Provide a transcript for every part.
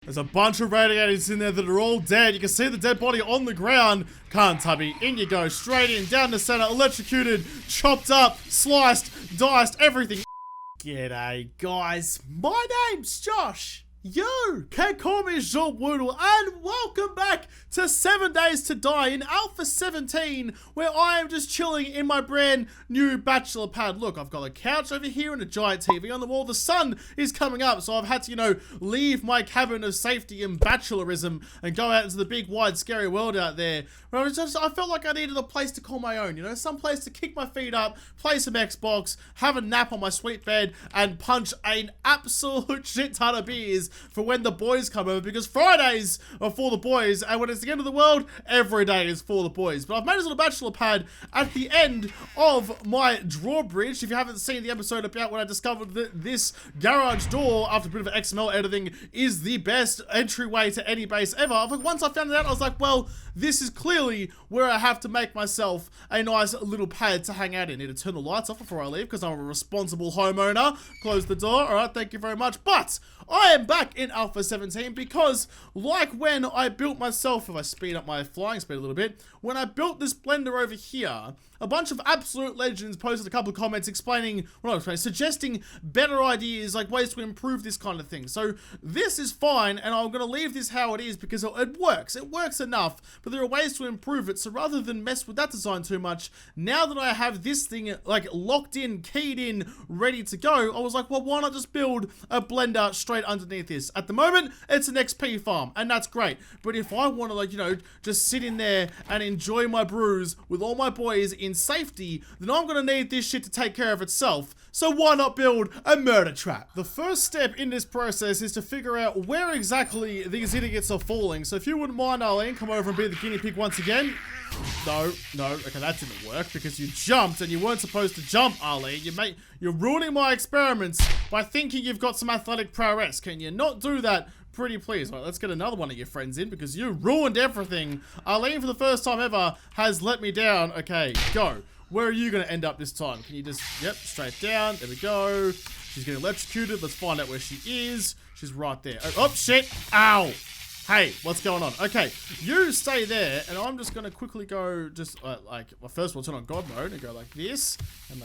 There's a bunch of radiators in there that are all dead. You can see the dead body on the ground. Can't tubby. In you go. Straight in. Down the center. Electrocuted. Chopped up. Sliced. Diced. Everything. G'day, guys. My name's Josh. You can call me Jean Woodle, and welcome back to 7 Days to Die in Alpha 17, where I am just chilling in my brand new bachelor pad. Look, I've got a couch over here and a giant TV on the wall. The sun is coming up, so I've had to, leave my cabin of safety and bachelorism and go out into the big, wide, scary world out there. But I felt like I needed a place to call my own, some place to kick my feet up, play some Xbox, have a nap on my sweet bed, and punch an absolute shit ton of beers for when the boys come over, because Fridays are for the boys, and when it's the end of the world, every day is for the boys. But I've made this little bachelor pad at the end of my drawbridge. If you haven't seen the episode about when I discovered that this garage door, after a bit of XML editing, is the best entryway to any base ever, once I found it out, I was like, well, this is clearly where I have to make myself a nice little pad to hang out in. I need to turn the lights off before I leave, because I'm a responsible homeowner. Close the door. Alright, thank you very much. But I am back in Alpha 17 because, like when I built myself, if I speed up my flying speed a little bit, when I built this blender over here, a bunch of absolute legends posted a couple of comments suggesting better ideas, like ways to improve this kind of thing. So this is fine, and I'm going to leave this how it is because it works. It works enough, but there are ways to improve it. So rather than mess with that design too much, now that I have this thing locked in, keyed in, ready to go, I was like, well, why not just build a blender straight underneath this? At the moment, it's an XP farm, and that's great. But if I want to, just sit in there and enjoy my brews with all my boys in safety, then I'm going to need this shit to take care of itself. So why not build a murder trap? The first step in this process is to figure out where exactly these idiots are falling. So if you wouldn't mind, Arlene, come over and be the guinea pig once again. No, okay, that didn't work because you jumped and you weren't supposed to jump, Arlene. You're ruining my experiments by thinking you've got some athletic prowess. Can you not do that? Pretty please. Right, let's get another one of your friends in because you ruined everything. Arlene, for the first time ever, has let me down. Okay, go. Where are you going to end up this time? Can you just, yep, straight down. There we go. She's getting electrocuted. Let's find out where she is. She's right there. Oh, shit. Ow. Hey, what's going on? Okay, you stay there, and I'm just going to quickly go just, well, first of all, turn on God mode and go like this, and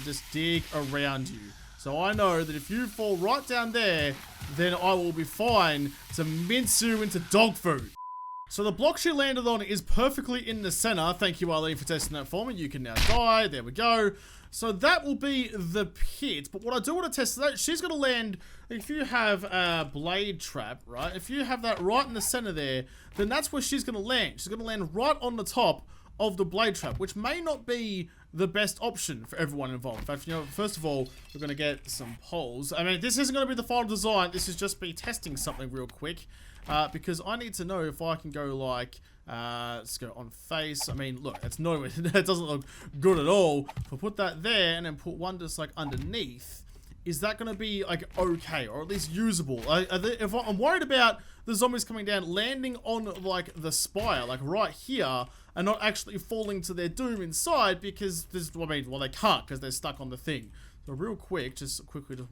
just dig around you. So I know that if you fall right down there, then I will be fine to mince you into dog food. So the block she landed on is perfectly in the center. Thank you, Arlene, for testing that for me. You can now die. There we go. So that will be the pit. But what I do want to test is that she's going to land, if you have a blade trap, right? If you have that right in the center there, then that's where she's going to land. She's going to land right on the top of the blade trap, which may not be the best option for everyone involved. In fact, first of all, we're going to get some poles. I mean, this isn't going to be the final design. This is just me testing something real quick. Because I need to know if I can go let's go on face. I mean, look, it doesn't look good at all. If I put that there and then put one just underneath, is that going to be okay, or at least usable? If I'm worried about the zombies coming down, landing on the spire, right here, and not actually falling to their doom inside, because they can't because they're stuck on the thing. So real quick, just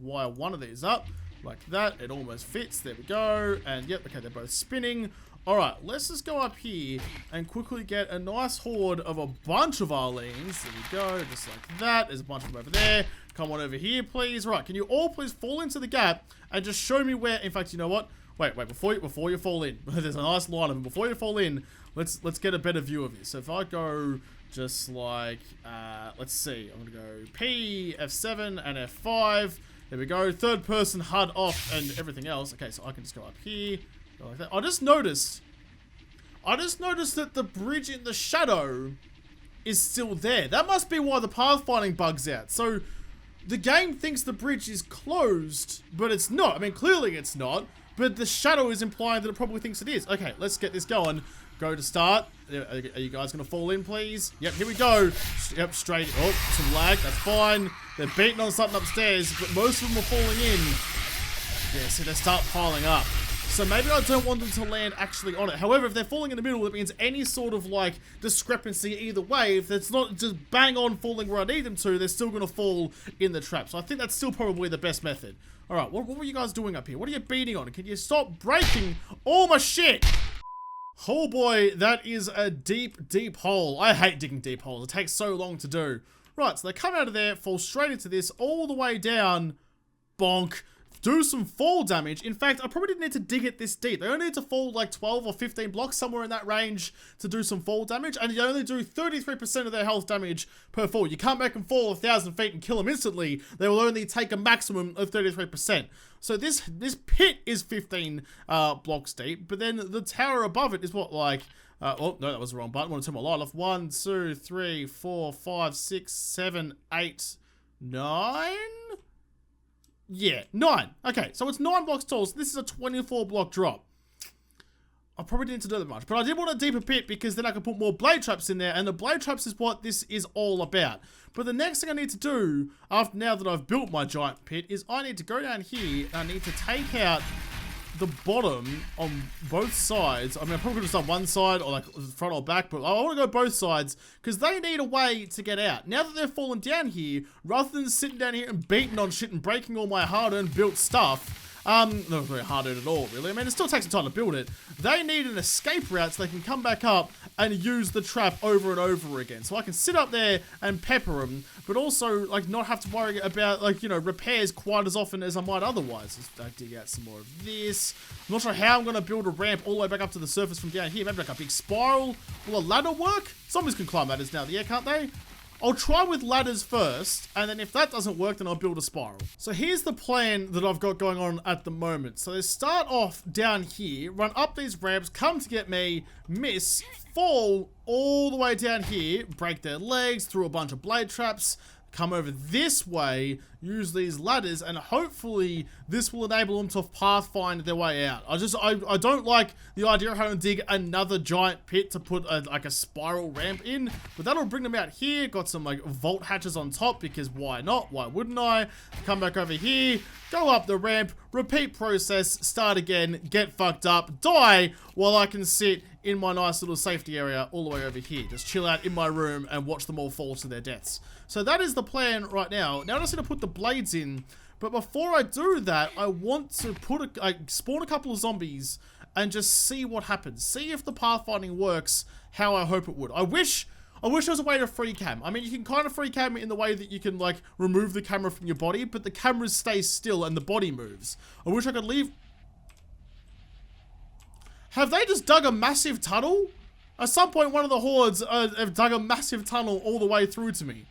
wire one of these up. Like that, it almost fits, there we go, and yep, okay, they're both spinning. Alright, let's just go up here and quickly get a nice horde of a bunch of Arlenes. There we go, just like that, there's a bunch of them over there. Come on over here, please. Right, can you all please fall into the gap and just show me where, in fact, you know what? Wait, before you fall in, there's a nice line of them. Before you fall in, let's get a better view of this. So if I go just let's see, I'm gonna go P, F7, and F5. There we go, third person HUD off and everything else. Okay, so I can just go up here, go like that. I just noticed that the bridge in the shadow is still there. That must be why the pathfinding bug's out. So the game thinks the bridge is closed, but it's not. I mean, clearly it's not, but the shadow is implying that it probably thinks it is. Okay, let's get this going. Go to start. Are you guys going to fall in, please? Yep, here we go. Yep, straight. Oh, some lag. That's fine. They're beating on something upstairs, but most of them are falling in. Yeah, see, they start piling up. So maybe I don't want them to land actually on it. However, if they're falling in the middle, it means any sort of discrepancy either way. If it's not just bang on falling where I need them to, they're still going to fall in the trap. So I think that's still probably the best method. Alright, what were you guys doing up here? What are you beating on? Can you stop breaking all my shit? Oh boy, that is a deep, deep hole. I hate digging deep holes. It takes so long to do. Right, so they come out of there, fall straight into this, all the way down. Bonk. Do some fall damage. In fact, I probably didn't need to dig it this deep. They only need to fall like 12 or 15 blocks, somewhere in that range, to do some fall damage. And you only do 33% of their health damage per fall. You can't make them fall 1,000 feet and kill them instantly. They will only take a maximum of 33%. So this pit is 15 blocks deep, but then the tower above it is what, like... oh, no, that was the wrong button. I want to turn my light off. 1, 2, 3, 4, 5, 6, 7, 8, 9... Yeah, 9. Okay, so it's 9 blocks tall, so this is a 24 block drop. I probably didn't do that much, but I did want a deeper pit because then I could put more blade traps in there, and the blade traps is what this is all about. But the next thing I need to do, after now that I've built my giant pit, is I need to go down here, and I need to take out the bottom on both sides. I mean, I probably could have done one side or like front or back, but I want to go both sides because they need a way to get out. Now that they've fallen down here, rather than sitting down here and beating on shit and breaking all my hard-earned built stuff, not very hard-earned at all, really. I mean, it still takes some time to build it. They need an escape route so they can come back up and use the trap over and over again. So I can sit up there and pepper them, but also, like, not have to worry about, like, you know, repairs quite as often as I might otherwise. Let's dig out some more of this. I'm not sure how I'm going to build a ramp all the way back up to the surface from down here. Maybe like a big spiral. Will a ladder work? Zombies can climb ladders now in the air, can't they? I'll try with ladders first, and then if that doesn't work, then I'll build a spiral. So here's the plan that I've got going on at the moment. So they start off down here, run up these ramps, come to get me, miss, fall all the way down here, break their legs through a bunch of blade traps, come over this way, use these ladders, and hopefully this will enable them to pathfind their way out. I don't like the idea of having to dig another giant pit to put like a spiral ramp in, but that'll bring them out here. Got some like vault hatches on top because why not? Why wouldn't I? Come back over here, go up the ramp, repeat process, start again, get fucked up, die while I can sit in my nice little safety area all the way over here. Just chill out in my room and watch them all fall to their deaths. So that is the plan right now. Now I just need to put the blades in, but before I do that, I want to spawn a couple of zombies and just see what happens. See if the pathfinding works how I hope it would. I wish there was a way to free cam. I mean, you can kind of free cam in the way that you can, like, remove the camera from your body, but the camera stays still and the body moves. I wish I could leave... Have they just dug a massive tunnel? At some point, one of the hordes have dug a massive tunnel all the way through to me.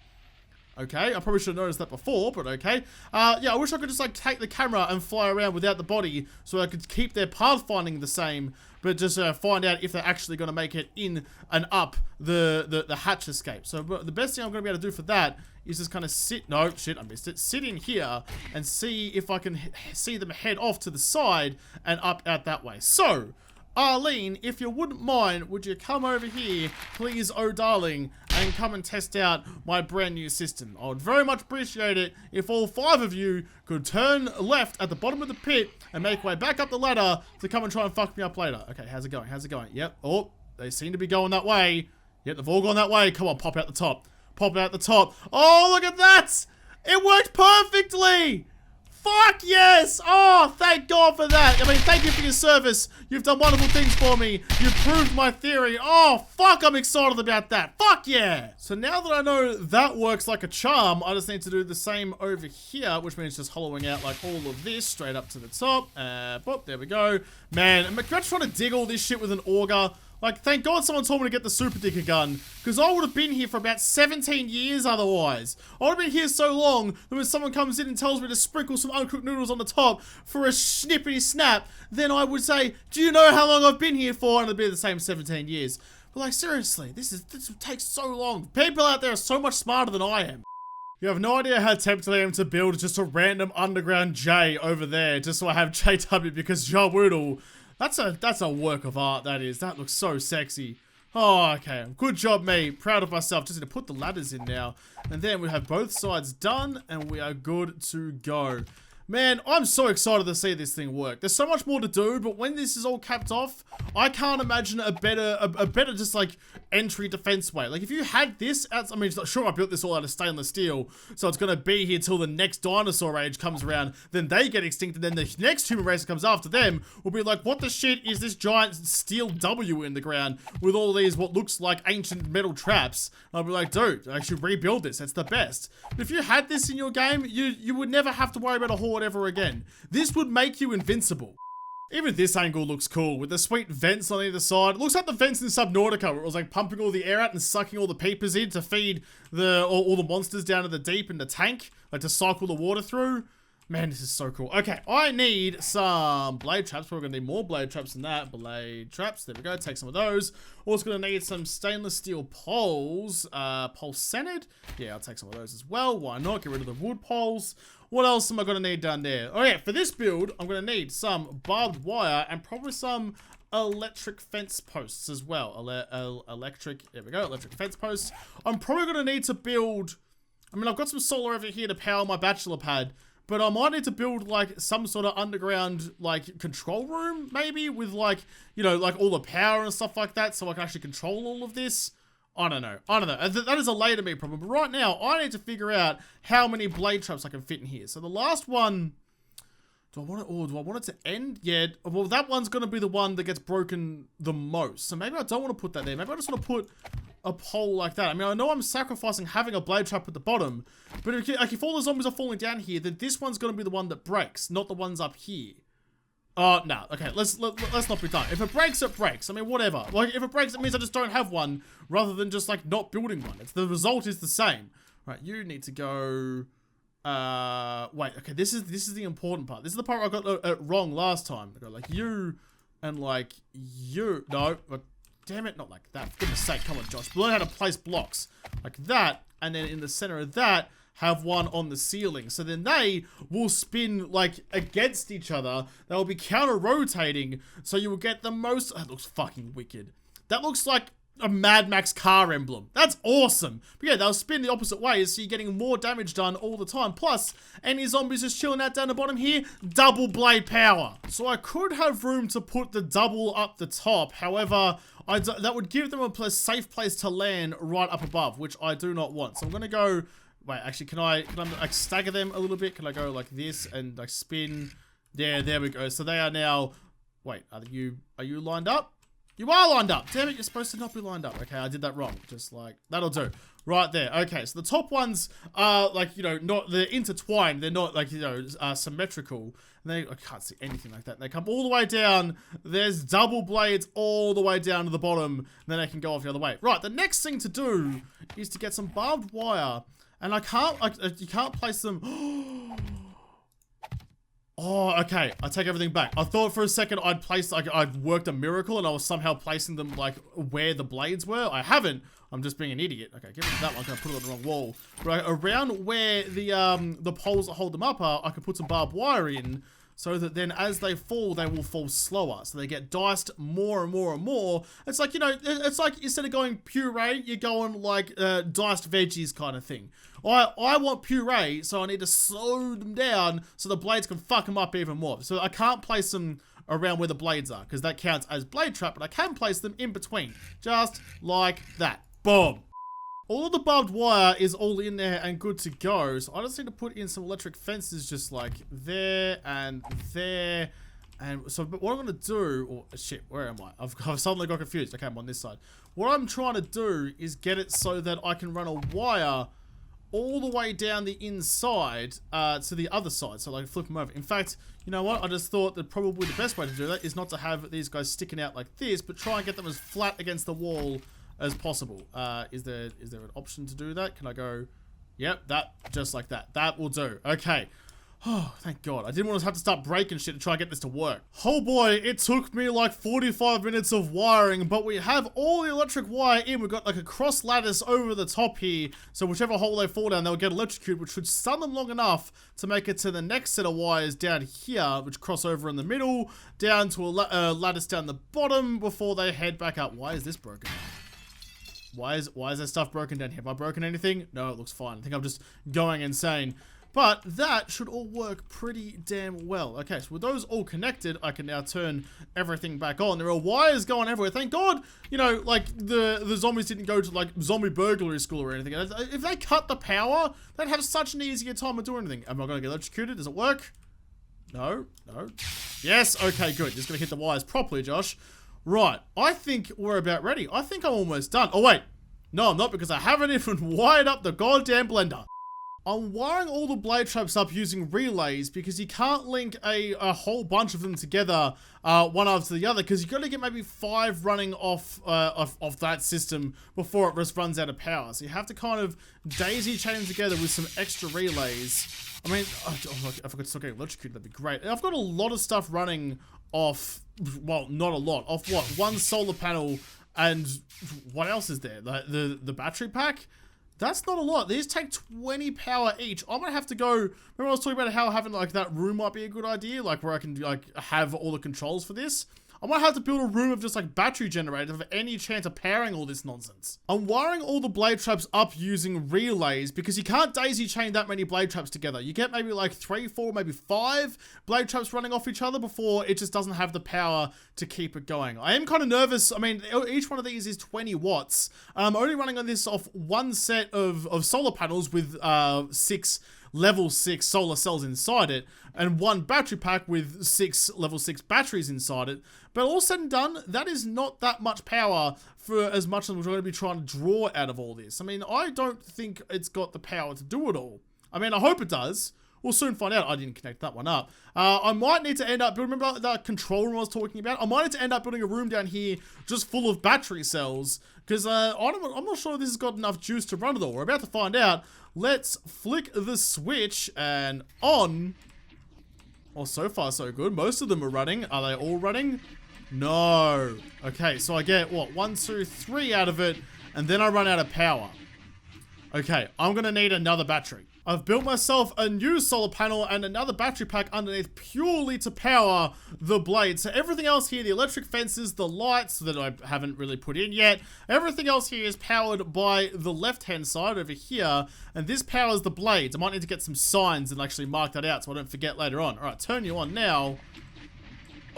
Okay, I probably should have noticed that before, but okay. Yeah, I wish I could just, like, take the camera and fly around without the body so I could keep their pathfinding the same, but just find out if they're actually going to make it in and up the hatch escape. So the best thing I'm going to be able to do for that is just kind of sit... No, shit, I missed it. Sit in here and see if I can see them head off to the side and up out that way. So... Arlene, if you wouldn't mind, would you come over here, please, oh darling, and come and test out my brand new system? I would very much appreciate it if all 5 of you could turn left at the bottom of the pit and make way back up the ladder to come and try and fuck me up later. Okay, how's it going? How's it going? Yep. Oh, they seem to be going that way. Yep, they've all gone that way. Come on, pop out the top. Pop out the top. Oh, look at that! It worked perfectly! Fuck yes! Oh, thank God for that. I mean, thank you for your service. You've done wonderful things for me. You've proved my theory. Oh, fuck, I'm excited about that. Fuck yeah! So now that I know that works like a charm, I just need to do the same over here, which means just hollowing out like all of this straight up to the top. Boop, there we go. Man, am I trying to dig all this shit with an auger? Like, thank God someone told me to get the super digger gun, because I would have been here for about 17 years otherwise. I would have been here so long that when someone comes in and tells me to sprinkle some uncooked noodles on the top for a snippity snap, then I would say, do you know how long I've been here for? And it'd be the same 17 years. But like, seriously, this takes so long. People out there are so much smarter than I am. You have no idea how tempted I am to build just a random underground J over there, just so I have JW, because Jawoodle. That's a work of art, that is. That looks so sexy. Oh, okay. Good job, me. Proud of myself. Just need to put the ladders in now. And then we have both sides done, and we are good to go. Man, I'm so excited to see this thing work. There's so much more to do, but when this is all capped off, I can't imagine a better just like entry defense way. Like if you had this, I mean, sure, I built this all out of stainless steel, so it's gonna be here till the next dinosaur age comes around, then they get extinct, and then the next human race that comes after them will be like, what the shit is this giant steel W in the ground with all these what looks like ancient metal traps? And I'll be like, dude, I should rebuild this. It's the best. But if you had this in your game, you would never have to worry about a horde ever again. This would make you invincible. Even this angle looks cool with the sweet vents on either side. It looks like the vents in Subnautica where it was like pumping all the air out and sucking all the peepers in to feed all the monsters down to the deep in the tank, like to cycle the water through. Man, this is so cool. Okay, I need some blade traps. We're gonna need more blade traps than that. Blade traps, there we go, take some of those. Also gonna need some stainless steel poles. Pole centered? Yeah, I'll take some of those as well. Why not? Get rid of the wood poles. What else am I gonna need down there? Oh yeah, for this build, I'm gonna need some barbed wire and probably some electric fence posts as well. Electric, there we go, electric fence posts. I'm probably gonna need to build, I mean, I've got some solar over here to power my bachelor pad, but I might need to build like some sort of underground like control room maybe with like, you know, like all the power and stuff like that so I can actually control all of this. I don't know. That is a later me problem. But right now, I need to figure out how many blade traps I can fit in here. So the last one, do I want it to end? Yeah, well, that one's going to be the one that gets broken the most. So maybe I don't want to put that there. Maybe I just want to put a pole like that. I mean, I know I'm sacrificing having a blade trap at the bottom, but if all the zombies are falling down here, then this one's going to be the one that breaks, not the ones up here. No. Okay, let's not be done. If it breaks, it breaks. I mean, whatever. Like, if it breaks, it means I just don't have one, rather than just, like, not building one. The result is the same. Right, you need to go... wait, okay, this is the important part. This is the part where I got it wrong last time. I go, like, you, and, like, you... No, damn it, not like that. For goodness sake, come on, Josh. Learn how to place blocks. Like that, and then in the center of that... have one on the ceiling. So then they will spin like against each other. They will be counter-rotating. So you will get the most... That looks fucking wicked. That looks like a Mad Max car emblem. That's awesome. But yeah, they'll spin the opposite ways. So you're getting more damage done all the time. Plus, any zombies just chilling out down the bottom here, double blade power. So I could have room to put the double up the top. However, that would give them a safe place to land right up above, which I do not want. So I'm going to go... Wait, actually, can I like stagger them a little bit? Can I go like this and like spin? Yeah, there we go. So they are now, wait, are you lined up? You are lined up. Damn it, you're supposed to not be lined up. Okay, I did that wrong. Just like, that'll do. Right there. Okay, so the top ones are like, you know, they're intertwined. They're not like, you know, symmetrical. And I can't see anything like that. They come all the way down. There's double blades all the way down to the bottom. And then they can go off the other way. Right, the next thing to do is to get some barbed wire. And you can't place them. Oh, okay. I take everything back. I thought for a second I'd worked a miracle and I was somehow placing them like where the blades were. I haven't. I'm just being an idiot. Okay, give me that one. I'm gonna put it on the wrong wall. Right around where the poles that hold them up are, I can put some barbed wire in. So that then as they fall, they will fall slower. So they get diced more and more and more. It's like, you know, it's like instead of going puree, you're going like diced veggies kind of thing. I want puree, so I need to slow them down so the blades can fuck them up even more. So I can't place them around where the blades are because that counts as blade trap, but I can place them in between. Just like that. Boom. All of the barbed wire is all in there and good to go. So I just need to put in some electric fences just like there and there. And so but what I'm going to do... Oh, shit, where am I? I've suddenly got confused. Okay, I'm on this side. What I'm trying to do is get it so that I can run a wire all the way down the inside to the other side. So like flip them over. In fact, you know what? I just thought that probably the best way to do that is not to have these guys sticking out like this, but try and get them as flat against the wall as possible. Is there an option to do that? Can I go? Yep, that, just like that. That will do. Okay. Oh, thank God. I didn't want to have to start breaking shit to try and get this to work. Oh boy, it took me like 45 minutes of wiring, but we have all the electric wire in. We've got like a cross lattice over the top here, so whichever hole they fall down, they'll get electrocuted, which should stun them long enough to make it to the next set of wires down here, which cross over in the middle, down to a lattice down the bottom before they head back up. Why is this broken? Why is there stuff broken down here? Have I broken anything? No, it looks fine. I think I'm just going insane. But that should all work pretty damn well. Okay, so with those all connected, I can now turn everything back on. There are wires going everywhere. Thank God, you know, like, the zombies didn't go to, like, zombie burglary school or anything. If they cut the power, they'd have such an easier time of doing anything. Am I going to get electrocuted? Does it work? No. No. Yes. Okay, good. Just going to hit the wires properly, Josh. Right. I think we're about ready. I think I'm almost done. Oh, wait. No, I'm not, because I haven't even wired up the goddamn blender. I'm wiring all the blade traps up using relays because you can't link a whole bunch of them together one after the other, because you've got to get maybe 5 running off that system before it just runs out of power. So you have to kind of daisy chain them together with some extra relays. I mean, if I could still get electrocuted, that'd be great. And I've got a lot of stuff running off, well, not a lot, off what? One solar panel, and what else is there? The battery pack? That's not a lot. These take 20 power each. I'm gonna have to go. Remember I was talking about how having like that room might be a good idea, like where I can like have all the controls for this. I might have to build a room of just like battery generators of any chance of powering all this nonsense. I'm wiring all the blade traps up using relays because you can't daisy chain that many blade traps together. You get maybe like 3, 4, maybe 5 blade traps running off each other before it just doesn't have the power to keep it going. I am kind of nervous. I mean, each one of these is 20 watts. I'm only running on this off one set of solar panels with 6 level 6 solar cells inside it, and 1 battery pack with 6 level 6 batteries inside it. But all said and done, that is not that much power for as much as we're going to be trying to draw out of all this. I mean, I don't think it's got the power to do it all. I mean, I hope it does. We'll soon find out. I didn't connect that one up. I might need to end up, remember that control room I was talking about? I might need to end up building a room down here just full of battery cells, because I'm not sure this has got enough juice to run it all. We're about to find out. Let's flick the switch and on. Well, so far so good. Most of them are running. Are they all running? No. Okay, so I get, what, 1, 2, 3 out of it, and then I run out of power. Okay, I'm gonna need another battery. I've built myself a new solar panel and another battery pack underneath purely to power the blade. So everything else here, the electric fences, the lights that I haven't really put in yet, everything else here is powered by the left-hand side over here, and this powers the blades. I might need to get some signs and actually mark that out so I don't forget later on. All right, turn you on now.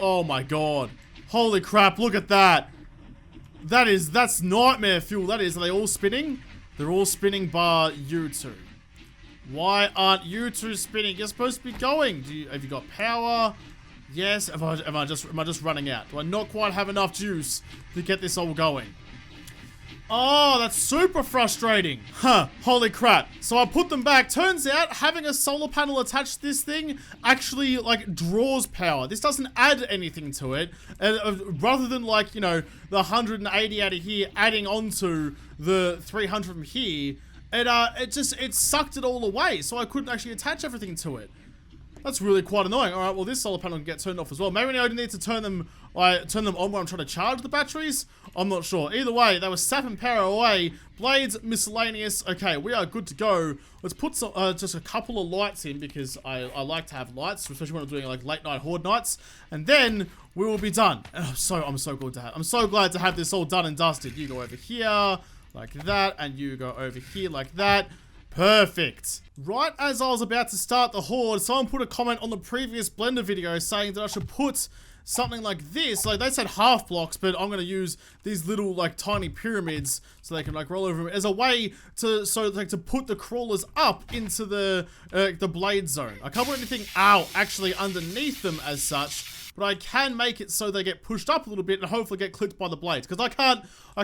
Oh my God. Holy crap, look at that. That's nightmare fuel, that is. Are they all spinning? They're all spinning bar you two. Why aren't you two spinning? You're supposed to be going. Have you got power? Yes. Am I just running out? Do I not quite have enough juice to get this all going? Oh, that's super frustrating. Huh, holy crap. So I put them back. Turns out having a solar panel attached to this thing actually like draws power. This doesn't add anything to it. Rather than like, you know, the 180 out of here adding onto the 300 from here, it sucked it all away, so I couldn't actually attach everything to it. That's really quite annoying. All right, well, this solar panel can get turned off as well. Maybe I need to turn them on when I'm trying to charge the batteries. I'm not sure. Either way, they were sapping power away. Blades, miscellaneous. Okay, we are good to go. Let's put some, just a couple of lights in because I like to have lights, especially when I'm doing like late night Horde nights. And then we will be done. And I'm so glad to have this all done and dusted. You go over here like that, and you go over here like that. Perfect. Right as I was about to start the Horde, someone put a comment on the previous Blender video saying that I should put something like this. Like, they said half blocks, but I'm going to use these little, like, tiny pyramids so they can, like, roll over them as a way to, to put the crawlers up into the blade zone. I can't put anything, actually underneath them as such, but I can make it so they get pushed up a little bit and hopefully get clipped by the blades, because I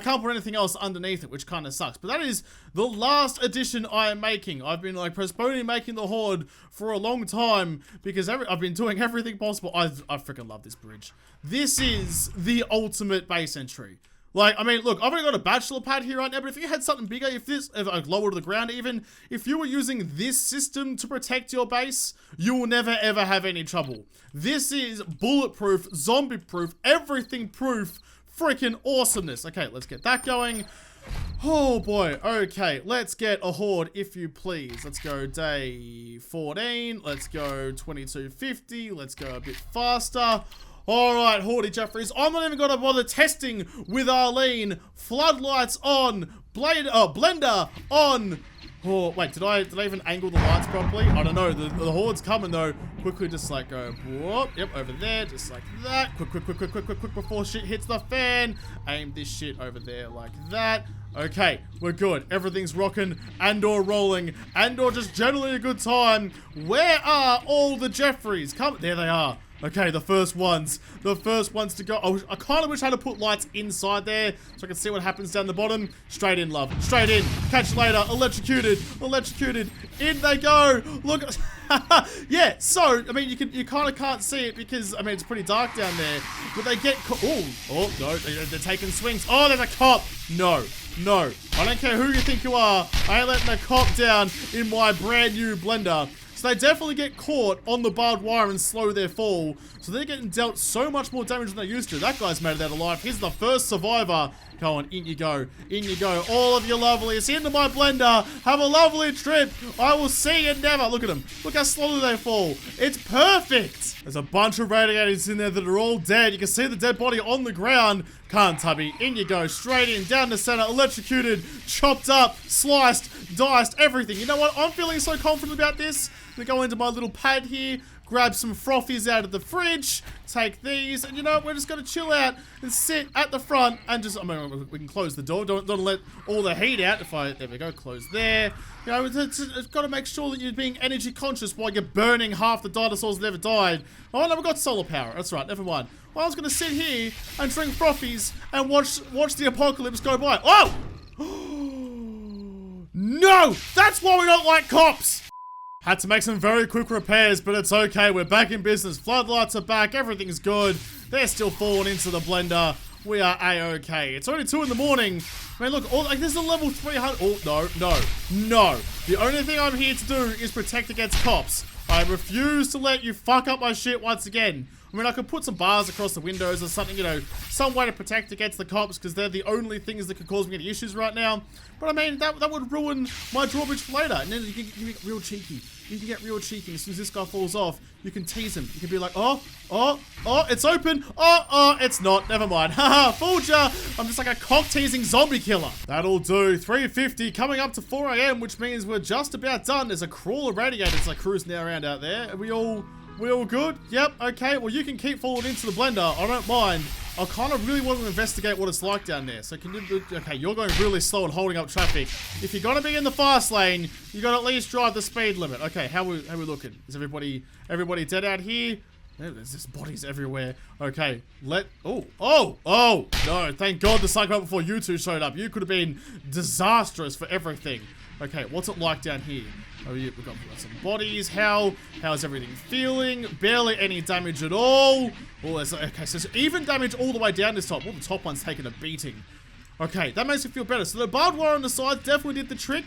can't put anything else underneath it, which kind of sucks. But that is the last addition I am making. I've been like postponing making the Horde for a long time because I've been doing everything possible. I freaking love this bridge. This is the ultimate base entry. Like, I mean, look, I've only got a bachelor pad here right now, but if you had something bigger, if like lower to the ground even, if you were using this system to protect your base, you will never ever have any trouble. This is bulletproof, zombie proof, everything proof, freaking awesomeness. Okay, let's get that going. Oh boy, okay, let's get a Horde if you please. Let's go day 14, let's go 2250, let's go a bit faster. Alright, Horde Jeffries, I'm not even gonna bother testing with Arlene. Floodlights on, blender on. Oh, wait, did I even angle the lights properly? I don't know. The Horde's coming, though. Quickly just, like, go, whoop. Yep, over there, just like that. Quick, before shit hits the fan. Aim this shit over there like that. Okay, we're good. Everything's rocking and/or rolling and/or just generally a good time. Where are all the Jeffreys? Come, there they are. Okay, the first ones to go. Oh, I kind of wish I had to put lights inside there so I can see what happens down the bottom. Straight in, love. Straight in. Catch you later. Electrocuted. In they go. Look. Yeah, so, I mean, you kind of can't see it because, I mean, it's pretty dark down there. But they get... Oh, no. They're taking swings. Oh, there's a cop. No. I don't care who you think you are. I ain't letting a cop down in my brand new blender. So they definitely get caught on the barbed wire and slow their fall. So they're getting dealt so much more damage than they used to. That guy's made it out alive. He's the first survivor. Go on, in you go. All of you lovelies into my blender. Have a lovely trip. I will see you never. Look at them. Look how slowly they fall. It's perfect. There's a bunch of radiators in there that are all dead. You can see the dead body on the ground. Can't tubby. In you go. Straight in. Down the center. Electrocuted. Chopped up. Sliced. Diced. Everything. You know what? I'm feeling so confident about this. I'm gonna go into my little pad here, grab some frothies out of the fridge, take these, and you know what, we're just gonna chill out and sit at the front and just, I mean, we can close the door, don't let all the heat out. There we go, close there. You know, it's gotta make sure that you're being energy conscious while you're burning half the dinosaurs that ever died. Oh no, we've got solar power, that's right, never mind. Well, I was gonna sit here and drink frothies and watch the apocalypse go by. Oh! No! That's why we don't like cops! Had to make some very quick repairs, but it's okay. We're back in business. Floodlights are back. Everything's good. They're still falling into the blender. We are A-okay. It's only 2 in the morning. I mean, look, this is a level 300. Oh, no. The only thing I'm here to do is protect against cops. I refuse to let you fuck up my shit once again. I mean, I could put some bars across the windows or something, you know, some way to protect against the cops because they're the only things that could cause me any issues right now. But I mean, that would ruin my drawbridge for later. And then you can get real cheeky. You can get real cheeky. As soon as this guy falls off, you can tease him. You can be like, oh, it's open. Oh, it's not. Never mind. Haha, fooled ya. I'm just like a cock-teasing zombie killer. That'll do. 3:50, coming up to 4 AM, which means we're just about done. There's a crawler radiator. It's like cruising around out there. Are we all good? Yep, okay. Well, you can keep falling into the blender. I don't mind. I kind of really want to investigate what it's like down there. So can you... Okay, you're going really slow and holding up traffic. If you're going to be in the fast lane, you got to at least drive the speed limit. Okay, how we looking? Is everybody dead out here? There's just bodies everywhere. Okay, oh, no. Thank God the sun came up before you two showed up. You could have been disastrous for everything. Okay, what's it like down here? Oh, yeah, we've got some bodies. How's everything feeling? Barely any damage at all. Oh, okay, so it's even damage all the way down this top. Oh, the top one's taking a beating. Okay, that makes me feel better. So the barbed wire on the side definitely did the trick.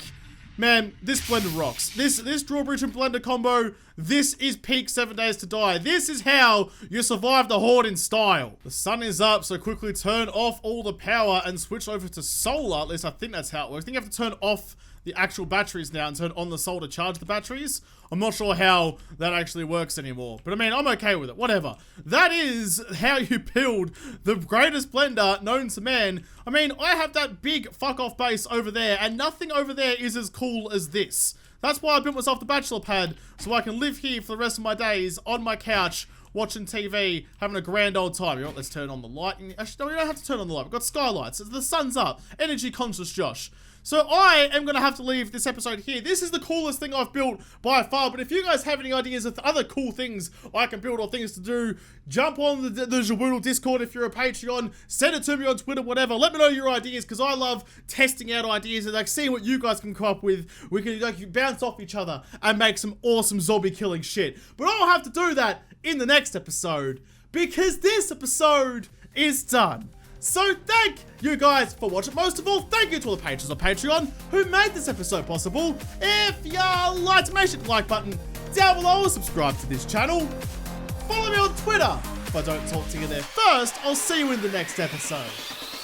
Man, this blender rocks. This drawbridge and blender combo, this is peak 7 days to die. This is how you survive the Horde in style. The sun is up, so quickly turn off all the power and switch over to solar. At least I think that's how it works. I think you have to turn off the actual batteries now and turn on the solar to charge the batteries. I'm not sure how that actually works anymore. But I mean, I'm okay with it. Whatever. That is how you build the greatest blender known to man. I mean, I have that big fuck-off base over there, and nothing over there is as cool as this. That's why I built myself the bachelor pad, so I can live here for the rest of my days on my couch, watching TV, having a grand old time. You know what, let's turn on the light. Actually, no, we don't have to turn on the light. We've got skylights. The sun's up. Energy conscious Josh. So I am going to have to leave this episode here. This is the coolest thing I've built by far. But if you guys have any ideas of other cool things I can build or things to do, jump on the Jaboodle Discord if you're a Patreon. Send it to me on Twitter, whatever. Let me know your ideas because I love testing out ideas and like seeing what you guys can come up with. We can like bounce off each other and make some awesome zombie killing shit. But I'll have to do that in the next episode because this episode is done. So thank you guys for watching. Most of all, thank you to all the patrons on Patreon who made this episode possible. If you liked, make sure to like button down below, subscribe to this channel. Follow me on Twitter if I don't talk to you there first. I'll see you in the next episode.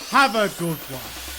Have a good one.